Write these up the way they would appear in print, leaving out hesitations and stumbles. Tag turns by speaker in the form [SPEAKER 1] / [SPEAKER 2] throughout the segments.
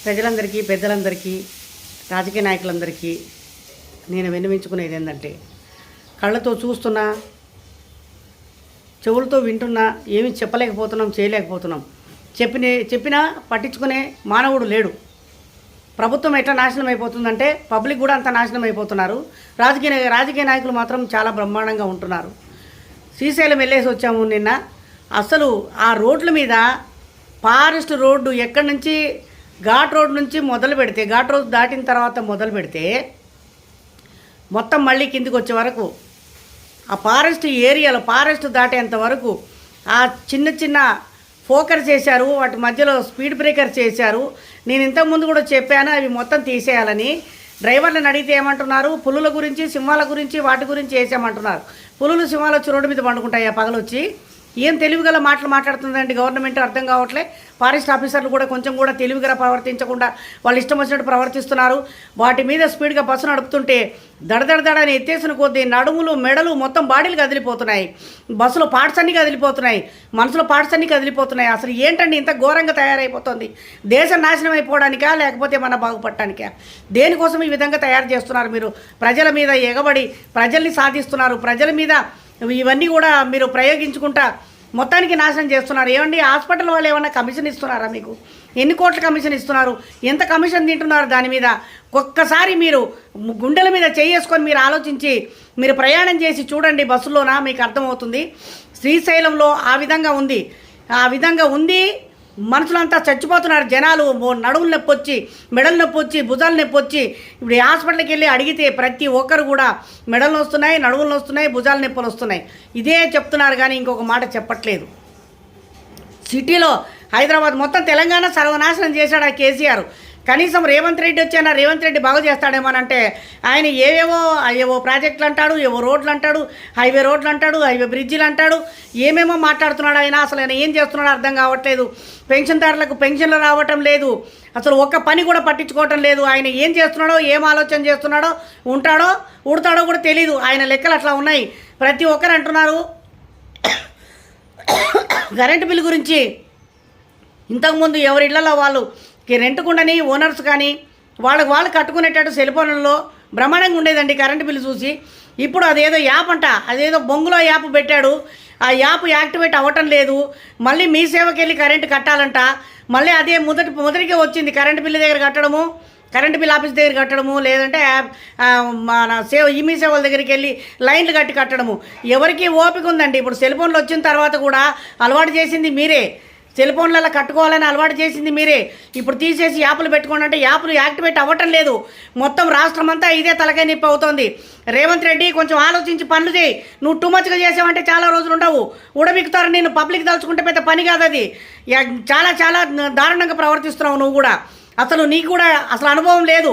[SPEAKER 1] ప్రజలందరికీ, పెద్దలందరికీ, రాజకీయ నాయకులందరికీ నేను విన్నవించుకునేది ఏంటంటే, కళ్ళతో చూస్తున్నా, చెవులతో వింటున్నా ఏమీ చెప్పలేకపోతున్నాం, చేయలేకపోతున్నాం. చెప్పినా పట్టించుకునే మానవుడు లేడు. ప్రభుత్వం ఎట్లా నాశనం అయిపోతుందంటే పబ్లిక్ కూడా అంత నాశనం అయిపోతున్నారు. రాజకీయ నాయకులు మాత్రం చాలా బ్రహ్మాండంగా ఉంటున్నారు. శ్రీశైలం వెళ్ళేసి వచ్చాము నిన్న. అసలు ఆ రోడ్ల మీద ఫారెస్ట్ రోడ్డు ఎక్కడి నుంచి ఘాట్ రోడ్ నుంచి మొదలు పెడితే, ఘాట్ రోడ్ దాటిన తర్వాత మొదలు పెడితే మొత్తం మళ్ళీ కిందికి వచ్చే వరకు ఆ ఫారెస్ట్ ఏరియాలో, ఫారెస్ట్ దాటేంత వరకు ఆ చిన్న చిన్న ఫోకర్ చేశారు, వాటి మధ్యలో స్పీడ్ బ్రేకర్ చేశారు. నేను ఇంతకుముందు కూడా చెప్పాను అవి మొత్తం తీసేయాలని. డ్రైవర్లను అడిగితే ఏమంటున్నారు, పులుల గురించి, సింహాల గురించి, వాటి గురించి వేసామంటున్నారు. పులులు, సింహాలు వచ్చి రోడ్డు మీద పండుకుంటాయి ఆ పగలొచ్చి. ఏం తెలివిగల మాటలు మాట్లాడుతుందండి గవర్నమెంట్, అర్థం కావట్లే. ఫారెస్ట్ ఆఫీసర్లు కూడా కొంచెం కూడా తెలివిగా ప్రవర్తించకుండా వాళ్ళు ఇష్టం వచ్చినట్టు ప్రవర్తిస్తున్నారు. వాటి మీద స్పీడ్గా బస్సు నడుపుతుంటే దడదడదడని ఎత్తేసిన కొద్దీ నడుములు, మెడలు మొత్తం బాడీలు కదిలిపోతున్నాయి. బస్సులో పార్ట్స్ అన్నీ కదిలిపోతున్నాయి, మనసులో పార్ట్స్ అన్నీ కదిలిపోతున్నాయి. అసలు ఏంటండి ఇంత ఘోరంగా తయారైపోతుంది? దేశం నాశనం అయిపోవడానికా లేకపోతే మన బాగుపడటానికా? దేనికోసం ఈ విధంగా తయారు చేస్తున్నారు? మీరు ప్రజల మీద ఎగబడి ప్రజల్ని సాధిస్తున్నారు. ప్రజల మీద ఇవన్నీ కూడా మీరు ప్రయోగించుకుంటా మొత్తానికి నాశనం చేస్తున్నారు. ఏమండి, హాస్పిటల్ వాళ్ళు ఏమన్నా కమిషన్ ఇస్తున్నారా మీకు? ఎన్ని కోట్ల కమిషన్ ఇస్తున్నారు? ఎంత కమిషన్ తింటున్నారు? దాని మీద ఒక్కసారి మీరు గుండెల మీద చేసుకొని మీరు ఆలోచించి మీరు ప్రయాణం చేసి చూడండి బస్సులోనా, మీకు అర్థమవుతుంది. శ్రీశైలంలో ఆ విధంగా ఉంది. మనుషులంతా చచ్చిపోతున్నారు. జనాలు నడుములు నొప్పి వచ్చి, మెడలు నొప్పి వచ్చి, భుజాలు నొప్పి వచ్చి, ఇప్పుడు హాస్పిటల్కి వెళ్ళి అడిగితే ప్రతి ఒక్కరు కూడా మెడలు వస్తున్నాయి, నడుములు వస్తున్నాయి, భుజాల నొప్పులు వస్తున్నాయి. ఇదే చెప్తున్నారు కానీ ఇంకొక మాట చెప్పట్లేదు. సిటీలో హైదరాబాద్ మొత్తం తెలంగాణ సర్వనాశనం చేశాడు ఆ కేసీఆర్. కనీసం రేవంత్ రెడ్డి వచ్చానా, రేవంత్ రెడ్డి బాగు చేస్తాడేమోనంటే ఆయన ఏవో ప్రాజెక్టులు అంటాడు, ఏవో రోడ్లు అంటాడు, హైవే రోడ్లు అంటాడు, హైవే బ్రిడ్జిలు అంటాడు, ఏమేమో మాట్లాడుతున్నాడు ఆయన. అసలు ఆయన ఏం చేస్తున్నాడో అర్థం కావట్లేదు. పెన్షన్దారులకు పెన్షన్లు రావటం లేదు. అసలు ఒక్క పని కూడా పట్టించుకోవటం లేదు. ఆయన ఏం చేస్తున్నాడో, ఏం ఆలోచన చేస్తున్నాడో, ఉంటాడో ఉడతాడో కూడా తెలీదు. ఆయన లెక్కలు అట్లా ఉన్నాయి. ప్రతి ఒక్కరు అంటున్నారు కరెంటు బిల్లు గురించి. ఇంతకుముందు ఎవరి ఇళ్లలో వాళ్ళు రెంట్కుండని ఓనర్స్ కానీ వాళ్ళు కట్టుకునేటట్టు సెల్ ఫోన్లలో బ్రహ్మాండంగా ఉండేదండి కరెంటు బిల్లు చూసి. ఇప్పుడు అదేదో యాప్ అంట, అదేదో బొంగులో యాప్ పెట్టాడు. ఆ యాప్ యాక్టివేట్ అవ్వటం లేదు. మళ్ళీ మీ సేవకి వెళ్ళి కరెంటు కట్టాలంట. మళ్ళీ అదే మొదటికే వచ్చింది కరెంటు బిల్లు దగ్గర కట్టడము, కరెంటు బిల్ ఆఫీస్ దగ్గర కట్టడము, లేదంటే మన మీ సేవల దగ్గరికి వెళ్ళి లైన్లు కట్టడము. ఎవరికి ఓపిక ఉందండి? ఇప్పుడు సెల్ ఫోన్లు వచ్చిన తర్వాత కూడా అలవాటు చేసింది మీరే. సెల్ ఫోన్లలో కట్టుకోవాలని అలవాటు చేసింది మీరే. ఇప్పుడు తీసేసి యాప్లు పెట్టుకోండి అంటే యాప్లు యాక్టివేట్ అవ్వటం లేదు. మొత్తం రాష్ట్రం అంతా ఇదే తలకాయ నొప్పి అవుతోంది. రేవంత్ రెడ్డి కొంచెం ఆలోచించి పనులు చేయి. నువ్వు టూ మచ్గా చేసావంటే చాలా రోజులు ఉండవు, ఉడబిక్కుతారు. నేను పబ్లిక్ తలుచుకుంటే పెద్ద పని కాదు అది. చాలా చాలా దారుణంగా ప్రవర్తిస్తున్నావు నువ్వు కూడా. అసలు నీకు కూడా అసలు అనుభవం లేదు.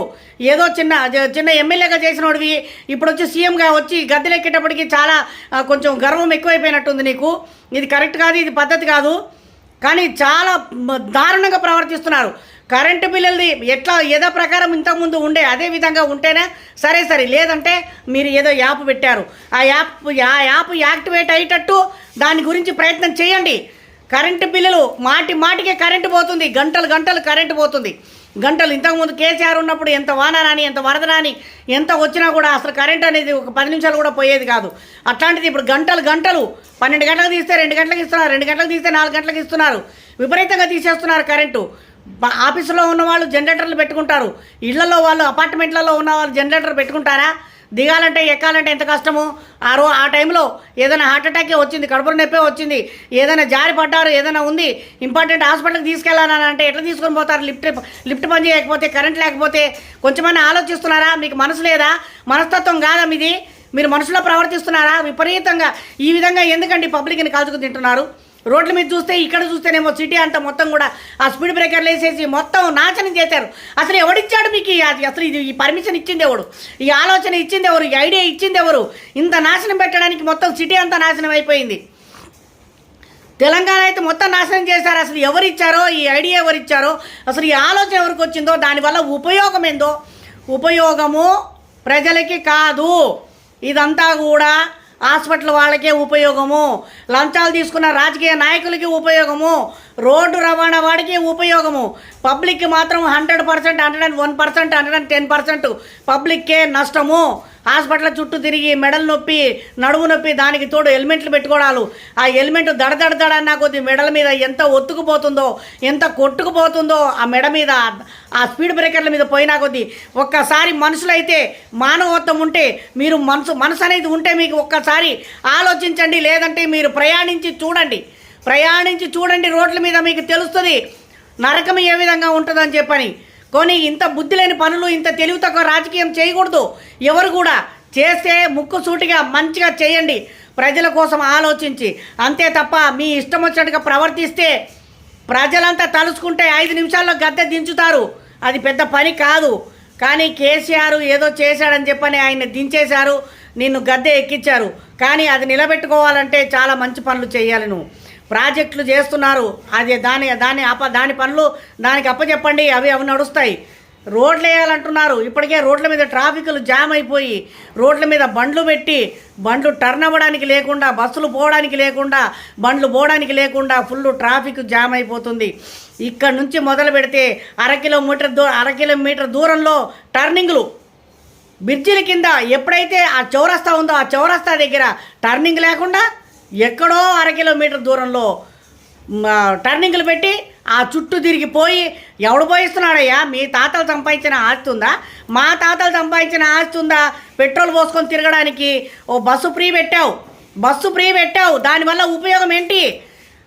[SPEAKER 1] ఏదో చిన్న ఎమ్మెల్యేగా చేసినోడివి ఇప్పుడు వచ్చి సీఎంగా వచ్చి గద్దెలెక్కేటప్పటికి చాలా కొంచెం గర్వం ఎక్కువైపోయినట్టుంది నీకు. ఇది కరెక్ట్ కాదు, ఇది పద్ధతి కాదు. కానీ చాలా దారుణంగా ప్రవర్తిస్తున్నారు. కరెంటు బిల్లుది ఎట్లా ఏదో ప్రకారం ఇంతకుముందు ఉండే అదే విధంగా ఉంటేనే సరే, లేదంటే మీరు ఏదో యాప్ పెట్టారు, ఆ యాప్ యాక్టివేట్ అయ్యేటట్టు దాని గురించి ప్రయత్నం చేయండి. కరెంటు బిల్లులు మాటికే కరెంటు పోతుంది, గంటలు కరెంటు పోతుంది. ఇంతకుముందు కేసీఆర్ ఉన్నప్పుడు ఎంత వాన రాని, ఎంత వరద రాని, ఎంత వచ్చినా కూడా అసలు కరెంట్ అనేది ఒక 10 నిమిషాలు కూడా పోయేది కాదు. అట్లాంటిది ఇప్పుడు గంటలు 12 గంటలకు తీస్తే 2 గంటలకు ఇస్తున్నారు, 2 గంటలకు తీస్తే 4 గంటలకు ఇస్తున్నారు. విపరీతంగా తీసేస్తున్నారు కరెంటు. ఆఫీసులో ఉన్న వాళ్ళు జనరేటర్లు పెట్టుకుంటారు, ఇళ్లలో వాళ్ళు అపార్ట్మెంట్లలో ఉన్న వాళ్ళు జనరేటర్ పెట్టుకుంటారా? దిగాలంటే ఎక్కాలంటే ఎంత కష్టము. ఆ టైంలో ఏదైనా హార్ట్ అటాకే వచ్చింది, కడుపులో నొప్పే వచ్చింది, ఏదైనా జారి పడ్డారు, ఏదైనా ఉంది, ఇంపార్టెంట్ హాస్పిటల్కి తీసుకెళ్ళాలని అంటే ఎట్లా తీసుకొని పోతారు? లిఫ్ట్ పని చేయకపోతే, కరెంట్ లేకపోతే కొంచెమైనా ఆలోచిస్తున్నారా? మీకు మనసు లేదా? మనస్తత్వం కాదా మీది? మీరు మనసులో ప్రవర్తిస్తున్నారా? విపరీతంగా ఈ విధంగా ఎందుకండి పబ్లిక్ని కాల్చుకు తింటున్నారు? రోడ్ల మీద చూస్తే, ఇక్కడ చూస్తేనేమో సిటీ అంతా మొత్తం కూడా ఆ స్పీడ్ బ్రేకర్లు వేసేసి మొత్తం నాశనం చేశారు. అసలు ఎవడిచ్చాడు మీకు? అసలు ఈ పర్మిషన్ ఇచ్చింది ఎవడు? ఈ ఆలోచన ఇచ్చింది ఎవరు? ఈ ఐడియా ఇచ్చింది ఎవరు? ఇంత నాశనం పెట్టడానికి మొత్తం సిటీ అంతా నాశనం అయిపోయింది. తెలంగాణ అయితే మొత్తం నాశనం చేశారు. అసలు ఎవరిచ్చారో ఈ ఐడియా, ఎవరిచ్చారో, అసలు ఈ ఆలోచన ఎవరికి వచ్చిందో, దానివల్ల ఉపయోగం ఏందో? ఉపయోగము ప్రజలకి కాదు. ఇదంతా కూడా హాస్పిటల్ వాళ్ళకే ఉపయోగము, లంచాలు తీసుకున్న రాజకీయ నాయకులకి ఉపయోగము, రోడ్డు రవాణా వాడికి ఉపయోగము. పబ్లిక్కి మాత్రం 100%, 101%, 110% పబ్లిక్కే నష్టము. హాస్పిటల్ చుట్టూ తిరిగి మెడలు నొప్పి, నడుము నొప్పి, దానికి తోడు హెల్మెట్లు పెట్టుకోవడాలు. ఆ హెల్మెట్ దడదడదడన్నా కొద్ది మెడల మీద ఎంత ఒత్తుకుపోతుందో, ఎంత కొట్టుకుపోతుందో ఆ మెడ మీద, ఆ స్పీడ్ బ్రేకర్ల మీద పోయినా కొద్దీ. ఒక్కసారి మనుషులైతే మానవత్వం ఉంటే, మీరు మనసు అనేది ఉంటే మీకు ఒక్కసారి ఆలోచించండి. లేదంటే మీరు ప్రయాణించి చూడండి రోడ్ల మీద, మీకు తెలుస్తుంది నరకం ఏ విధంగా ఉంటుందని చెప్పని. కొని ఇంత బుద్ధి లేని పనులు, ఇంత తెలివి తక్కువ రాజకీయం చేయకూడదు. ఎవరు కూడా చేస్తే ముక్కు సూటిగా మంచిగా చేయండి, ప్రజల కోసం ఆలోచించి. అంతే తప్ప మీ ఇష్టం వచ్చినట్టుగా ప్రవర్తిస్తే ప్రజలంతా తలుచుకుంటే 5 నిమిషాల్లో గద్దె దించుతారు. అది పెద్ద పని కాదు. కానీ కేసీఆర్ ఏదో చేశాడని చెప్పని ఆయన్ని దించేశారు, నిన్ను గద్దె ఎక్కించారు. కానీ అది నిలబెట్టుకోవాలంటే చాలా మంచి పనులు చేయాలి. నువ్వు ప్రాజెక్టులు చేస్తున్నారు, అది దాని పనులు దానికి అప్పచెప్పండి, అవి నడుస్తాయి. రోడ్లు వేయాలంటున్నారు, ఇప్పటికే రోడ్ల మీద ట్రాఫిక్లు జామ్ అయిపోయి, రోడ్ల మీద బండ్లు పెట్టి, బండ్లు టర్న్ అవ్వడానికి లేకుండా, బస్సులు పోవడానికి లేకుండా, బండ్లు పోవడానికి లేకుండా ఫుల్ ట్రాఫిక్ జామ్ అయిపోతుంది. ఇక్కడ నుంచి మొదలు పెడితే అర కిలోమీటర్ దూరంలో టర్నింగ్లు, బ్రిడ్జిల కింద ఎప్పుడైతే ఆ చౌరస్తా ఉందో ఆ చౌరస్తా దగ్గర టర్నింగ్ లేకుండా ఎక్కడో అర కిలోమీటర్ దూరంలో టర్నింగ్లు పెట్టి ఆ చుట్టూ తిరిగిపోయి, ఎవడు పోయిస్తున్నాడయ్యా? మీ తాతలు సంపాదించిన ఆస్తి ఉందా? మా తాతలు సంపాదించిన ఆస్తి ఉందా? పెట్రోల్ పోసుకొని తిరగడానికి ఓ బస్సు ఫ్రీ పెట్టావు. దానివల్ల ఉపయోగం ఏంటి?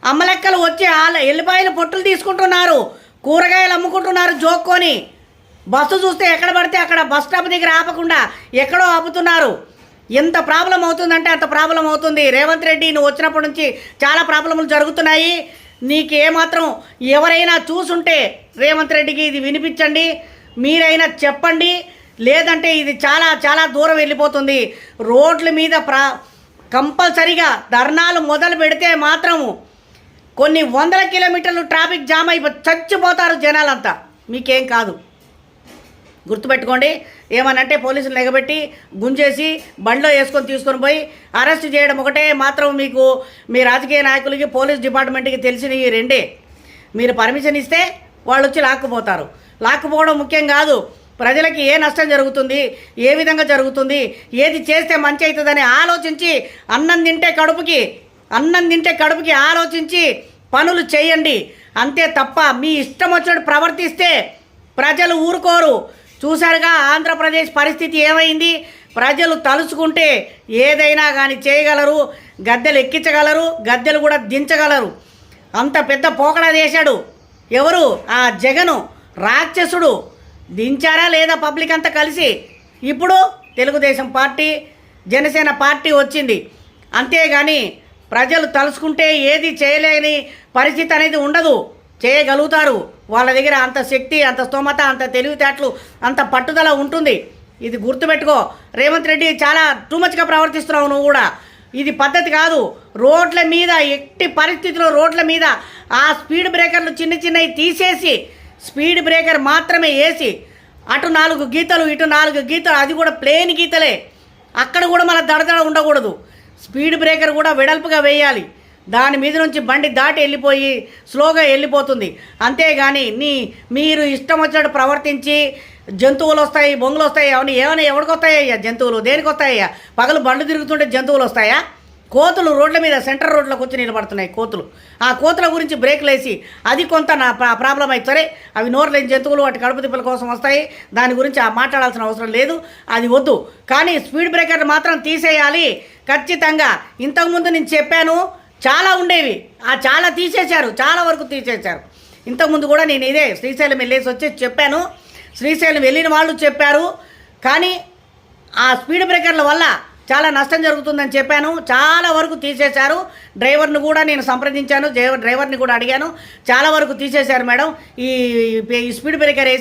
[SPEAKER 1] అమ్మలెక్కలు వచ్చి ఎల్లిపాయలు పొట్టులు తీసుకుంటున్నారు, కూరగాయలు అమ్ముకుంటున్నారు జోక్కొని. బస్సు చూస్తే ఎక్కడ పడితే అక్కడ బస్ స్టాప్ దగ్గర ఆపకుండా ఎక్కడో ఆపుతున్నారు. ఎంత ప్రాబ్లం అవుతుందంటే అంత ప్రాబ్లం అవుతుంది. రేవంత్ రెడ్డి నువ్వు వచ్చినప్పటి నుంచి చాలా ప్రాబ్లములు జరుగుతున్నాయి. నీకేమాత్రం ఎవరైనా చూసుంటే రేవంత్ రెడ్డికి ఇది వినిపించండి, మీరైనా చెప్పండి. లేదంటే ఇది చాలా చాలా దూరం వెళ్ళిపోతుంది. రోడ్ల మీద కంపల్సరీగా ధర్నాలు మొదలు పెడితే మాత్రము కొన్ని 100 కిలోమీటర్లు ట్రాఫిక్ జామ్ చచ్చిపోతారు జనాలంతా. మీకేం కాదు, గుర్తుపెట్టుకోండి. ఏమనంటే పోలీసులు ఎగబెట్టి గుంజేసి బండ్లో వేసుకొని తీసుకొని పోయి అరెస్ట్ చేయడం ఒకటే మాత్రం మీకు మీ రాజకీయ నాయకులకి, పోలీస్ డిపార్ట్మెంట్కి తెలిసిన ఈ రెండే. మీరు పర్మిషన్ ఇస్తే వాళ్ళు వచ్చి లాక్కుపోతారు. లాక్కుపోవడం ముఖ్యం కాదు, ప్రజలకి ఏ నష్టం జరుగుతుంది, ఏ విధంగా జరుగుతుంది, ఏది చేస్తే మంచి అవుతుందని ఆలోచించి అన్నం తింటే కడుపుకి ఆలోచించి పనులు చేయండి. అంతే తప్ప మీ ఇష్టం వచ్చినట్టు ప్రవర్తిస్తే ప్రజలు ఊరుకోరు. చూశారుగా ఆంధ్రప్రదేశ్ పరిస్థితి ఏమైంది? ప్రజలు తలుచుకుంటే ఏదైనా కానీ చేయగలరు, గద్దెలు ఎక్కించగలరు, గద్దెలు కూడా దించగలరు. అంత పెద్ద పోకడా చేశాడు ఎవరు? ఆ జగను రాక్షసుడు. దించారా లేదా పబ్లిక్ అంతా కలిసి? ఇప్పుడు తెలుగుదేశం పార్టీ, జనసేన పార్టీ వచ్చింది. అంతేగాని ప్రజలు తలుచుకుంటే ఏది చేయలేని పరిస్థితి అనేది ఉండదు. చేయగలుగుతారు. వాళ్ళ దగ్గర అంత శక్తి, అంత స్తోమత, అంత తెలివితేటలు, అంత పట్టుదల ఉంటుంది. ఇది గుర్తుపెట్టుకో. రేవంత్ రెడ్డి చాలా టూ మచ్గా ప్రవర్తిస్తున్నావు నువ్వు కూడా. ఇది పద్ధతి కాదు. రోడ్ల మీద ఎట్టి పరిస్థితుల్లో రోడ్ల మీద ఆ స్పీడ్ బ్రేకర్లు చిన్నవి తీసేసి స్పీడ్ బ్రేకర్ మాత్రమే వేసి, అటు 4 గీతలు ఇటు 4 గీతలు, అది కూడా ప్లేన్ గీతలే. అక్కడ కూడా మన దడదడ ఉండకూడదు. స్పీడ్ బ్రేకర్ కూడా వెడల్పుగా వేయాలి. దాని మీద నుంచి బండి దాటి వెళ్ళిపోయి స్లోగా వెళ్ళిపోతుంది. అంతేగాని మీరు ఇష్టం వచ్చినట్టు ప్రవర్తించి జంతువులు వస్తాయి, బొంగులు వస్తాయి, ఏమైనా ఎవరికి వస్తాయ్యా జంతువులు? దేనికి వస్తాయ్యా? పగలు బండ్లు తిరుగుతుంటే జంతువులు వస్తాయా? కోతులు రోడ్ల మీద సెంటర్ రోడ్లకు వచ్చి నిలబడుతున్నాయి కోతులు. ఆ కోతుల గురించి బ్రేక్లు వేసి అది కొంత నా ప్రాబ్లం అయితే సరే, అవి నోరు లేని జంతువులు, వాటి కడుపు తిప్పల కోసం వస్తాయి. దాని గురించి మాట్లాడాల్సిన అవసరం లేదు, అది వద్దు. కానీ స్పీడ్ బ్రేకర్లు మాత్రం తీసేయాలి ఖచ్చితంగా. ఇంతకుముందు నేను చెప్పాను, చాలా ఉండేవి, చాలా తీసేశారు, చాలా వరకు తీసేశారు. ఇంతకుముందు కూడా నేను ఇదే శ్రీశైలం వెళ్ళేసి వచ్చి చెప్పాను, శ్రీశైలం వెళ్ళిన వాళ్ళు చెప్పారు. కానీ ఆ స్పీడ్ బ్రేకర్ల వల్ల చాలా నష్టం జరుగుతుందని చెప్పాను, చాలా వరకు తీసేశారు. డ్రైవర్ని కూడా నేను సంప్రదించాను, డ్రైవర్ని కూడా అడిగాను, చాలా వరకు తీసేశారు మేడం. ఈ స్పీడ్ బ్రేకర్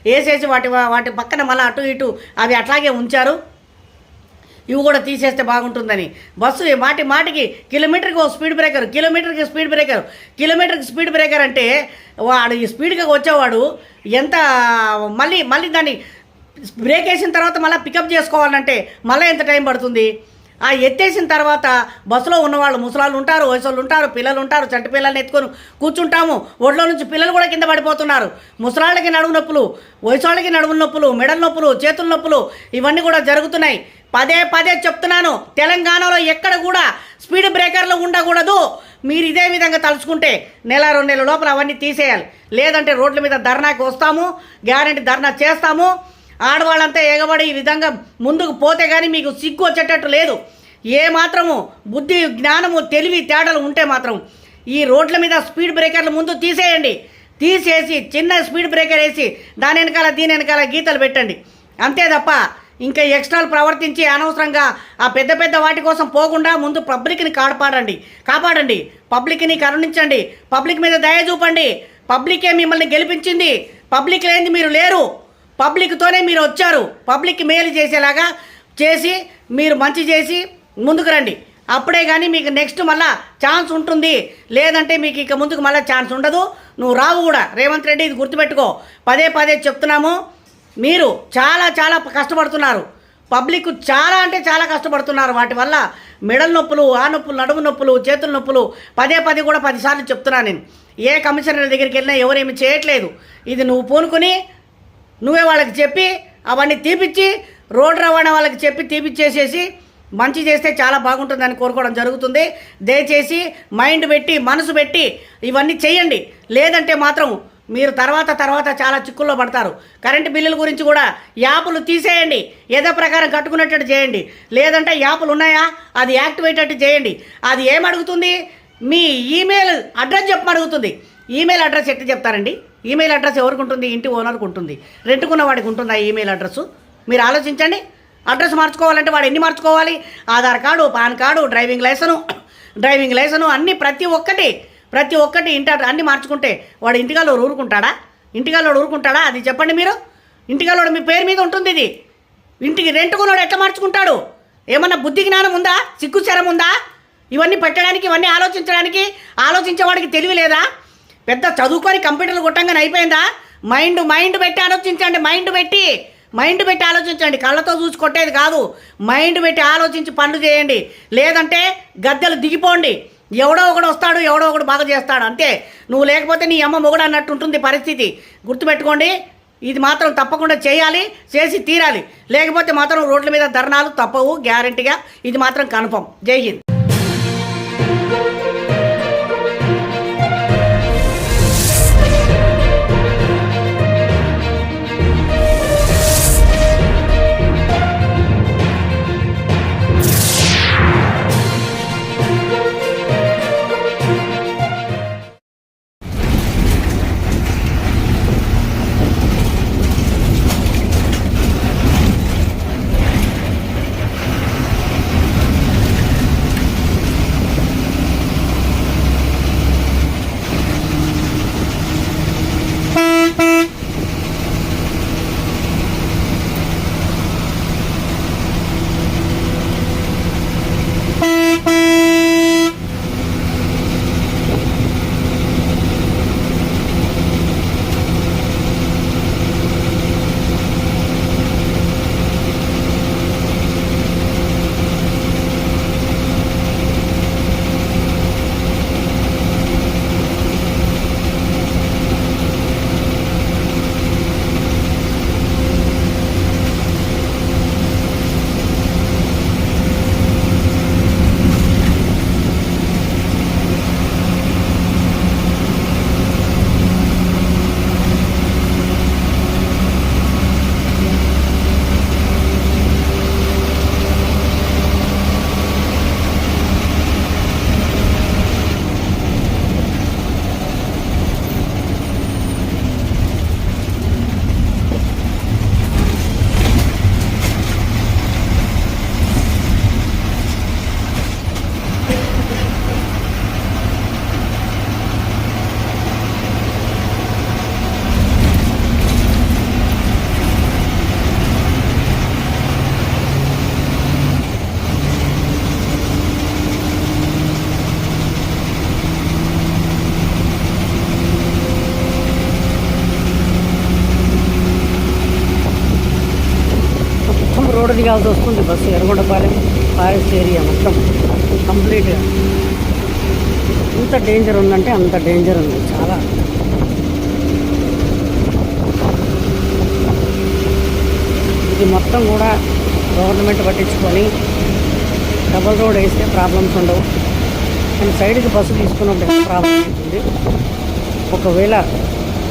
[SPEAKER 1] వేసేసి వాటి పక్కన మళ్ళీ అటు ఇటు అవి అట్లాగే ఉంచారు. ఇవి కూడా తీసేస్తే బాగుంటుందని. బస్సు మాటికి కిలోమీటర్కి ఒక స్పీడ్ బ్రేకర్, కిలోమీటర్కి స్పీడ్ బ్రేకర్ అంటే వాడు ఈ స్పీడ్గా వచ్చేవాడు ఎంత మళ్ళీ దాన్ని బ్రేక్ వేసిన తర్వాత మళ్ళీ పికప్ చేసుకోవాలంటే మళ్ళీ ఎంత టైం పడుతుంది? ఆ ఎత్తేసిన తర్వాత బస్సులో ఉన్నవాళ్ళు ముసలాళ్ళు ఉంటారు, వయసులు ఉంటారు, పిల్లలు ఉంటారు, చంటి పిల్లల్ని ఎత్తుకొని కూర్చుంటాము. ఒళ్ళో నుంచి పిల్లలు కూడా కింద పడిపోతున్నారు. ముసలాళ్ళకి నడుము నొప్పులు, వయసాళ్ళకి నడుము నొప్పులు, మెడల నొప్పులు, చేతుల నొప్పులు ఇవన్నీ కూడా జరుగుతున్నాయి. పదే పదే చెప్తున్నాను, తెలంగాణలో ఎక్కడ కూడా స్పీడ్ బ్రేకర్లు ఉండకూడదు. మీరు ఇదే విధంగా తలుచుకుంటే 1-2 నెలల లోపల అవన్నీ తీసేయాలి. లేదంటే రోడ్ల మీద ధర్నాకి వస్తాము, గ్యారెంటీ ధర్నా చేస్తాము. ఆడవాళ్ళంతా ఎగబడి ఈ విధంగా ముందుకు పోతే కానీ మీకు సిగ్గు వచ్చేటట్టు లేదు. ఏ మాత్రము బుద్ధి, జ్ఞానము, తెలివి తేడాలు ఉంటే మాత్రం ఈ రోడ్ల మీద స్పీడ్ బ్రేకర్లు ముందు తీసేయండి. తీసేసి చిన్న స్పీడ్ బ్రేకర్ వేసి దాని వెనకాల దీని వెనకాల గీతలు పెట్టండి. అంతే తప్ప ఇంకా ఎక్స్ట్రాలు ప్రవర్తించి అనవసరంగా ఆ పెద్ద పెద్ద వాటి కోసం పోకుండా ముందు పబ్లిక్ని కాపాడండి, పబ్లిక్ని కరుణించండి, పబ్లిక్ మీద దయ చూపండి. పబ్లికే మిమ్మల్ని గెలిపించింది. పబ్లిక్ లేనిది మీరు లేరు. పబ్లిక్తోనే మీరు వచ్చారు. పబ్లిక్ మేలు చేసేలాగా చేసి మీరు మంచి చేసి ముందుకు రండి. అప్పుడే కానీ మీకు నెక్స్ట్ మళ్ళా ఛాన్స్ ఉంటుంది. లేదంటే మీకు ఇక ముందుకు మళ్ళీ ఛాన్స్ ఉండదు. నువ్వు రావు కూడా. రేవంత్ రెడ్డి, ఇది గుర్తుపెట్టుకో. పదే పదే చెప్తున్నాము, మీరు చాలా చాలా కష్టపడుతున్నారు. పబ్లిక్ చాలా అంటే చాలా కష్టపడుతున్నారు. వాటి వల్ల మెడల నొప్పులు, ఆ నొప్పులు, నడుము నొప్పులు, చేతుల నొప్పులు పదే పదే కూడా 10 సార్లు చెప్తున్నాను నేను. ఏ కమిషనర్ దగ్గరికి వెళ్ళినా ఎవరేమి చేయట్లేదు. ఇది నువ్వు పూనుకొని నువ్వే వాళ్ళకి చెప్పి అవన్నీ తీపిచ్చి రోడ్డు రవాణా వాళ్ళకి చెప్పి తీపిచ్చేసేసి మంచి చేస్తే చాలా బాగుంటుందని కోరుకోవడం జరుగుతుంది. దయచేసి మైండ్ పెట్టి, మనసు పెట్టి ఇవన్నీ చేయండి. లేదంటే మాత్రం మీరు తర్వాత చాలా చిక్కుల్లో పడతారు. కరెంటు బిల్లుల గురించి కూడా యాప్లు తీసేయండి. ఏదో ప్రకారం కట్టుకునేటట్టు చేయండి. లేదంటే యాప్లు ఉన్నాయా అది యాక్టివేట్ అట్టు చేయండి. అది ఏమడుగుతుంది? మీ ఈమెయిల్ అడ్రస్ చెప్పమడుగుతుంది. ఈమెయిల్ అడ్రస్ ఎట్లా చెప్తారండి? ఈమెయిల్ అడ్రస్ ఎవరికి ఉంటుంది? ఇంటి ఓనర్కి ఉంటుంది. రెంట్కున్న వాడికి ఉంటుంది ఆ ఈమెయిల్ అడ్రస్. మీరు ఆలోచించండి. అడ్రస్ మార్చుకోవాలంటే వాడు ఎన్ని మార్చుకోవాలి? Aadhaar card, PAN card, driving licence అన్నీ ప్రతి ఒక్కటి అన్నీ మార్చుకుంటే వాడు ఇంటికాలోడు ఊరుకుంటాడా? అది చెప్పండి మీరు. ఇంటికాలోడు మీ పేరు మీద ఉంటుంది. ఇది ఇంటికి రెంట్కున్నాడు ఎట్లా మార్చుకుంటాడు? ఏమన్నా బుద్ధి జ్ఞానం ఉందా? సిగ్గుచరం ఉందా? ఇవన్నీ పెట్టడానికి, ఇవన్నీ ఆలోచించేవాడికి తెలివి లేదా? పెద్ద చదువుకొని కంప్యూటర్లు కొట్టంగానే అయిపోయిందా? మైండ్ పెట్టి ఆలోచించండి. మైండ్ పెట్టి ఆలోచించండి. కళ్ళతో చూసి కొట్టేది కాదు. మైండ్ పెట్టి ఆలోచించి పనులు చేయండి. లేదంటే గద్దెలు దిగిపోండి. ఎవడో ఒకడు వస్తాడు, ఎవడో ఒకడు బాగా చేస్తాడు. అంతే. నువ్వు లేకపోతే నీ అమ్మ మొగుడు అన్నట్టు ఉంటుంది పరిస్థితి. గుర్తుపెట్టుకోండి. ఇది మాత్రం తప్పకుండా చేసి తీరాలి. లేకపోతే మాత్రం రోడ్ల మీద ధర్నాలు తప్పవు గ్యారెంటీగా. ఇది మాత్రం కన్ఫర్మ్. జై హింద్. రోడ్డు దిగాల్సి వస్తుంది బస్సు ఎర్రగొండపాలెం. ఫారెస్ట్ ఏరియా మొత్తం కంప్లీట్గా ఎంత డేంజర్ ఉందంటే అంత డేంజర్ ఉంది చాలా. ఇది మొత్తం కూడా గవర్నమెంట్ పట్టించుకొని డబల్ రోడ్ వేస్తే ప్రాబ్లమ్స్ ఉండవు. కానీ సైడ్కి బస్సు తీసుకున్నప్పుడు ఎంత ప్రాబ్లం అవుతుంది. ఒకవేళ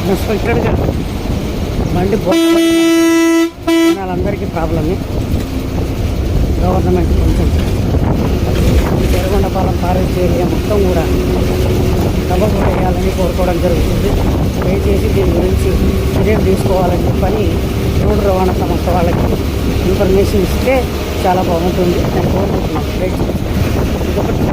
[SPEAKER 1] అన్ఎక్స్పెక్టెడ్గా బండి వాళ్ళందరికీ ప్రాబ్లమే. గవర్నమెంట్ కొంచెం చెరగొండపాలెం ఫారెస్ట్ ఏరియా మొత్తం కూడా డబల్ రోడ్ వేయాలని కోరుకోవడం జరుగుతుంది. దయచేసి దీని గురించి చర్యలు తీసుకోవాలని చెప్పని రోడ్డు రవాణా సంస్థ వాళ్ళకి ఇన్ఫర్మేషన్ ఇస్తే చాలా బాగుంటుంది అని కోరుకుంటున్నాం. దయచేసి ఇదొకటి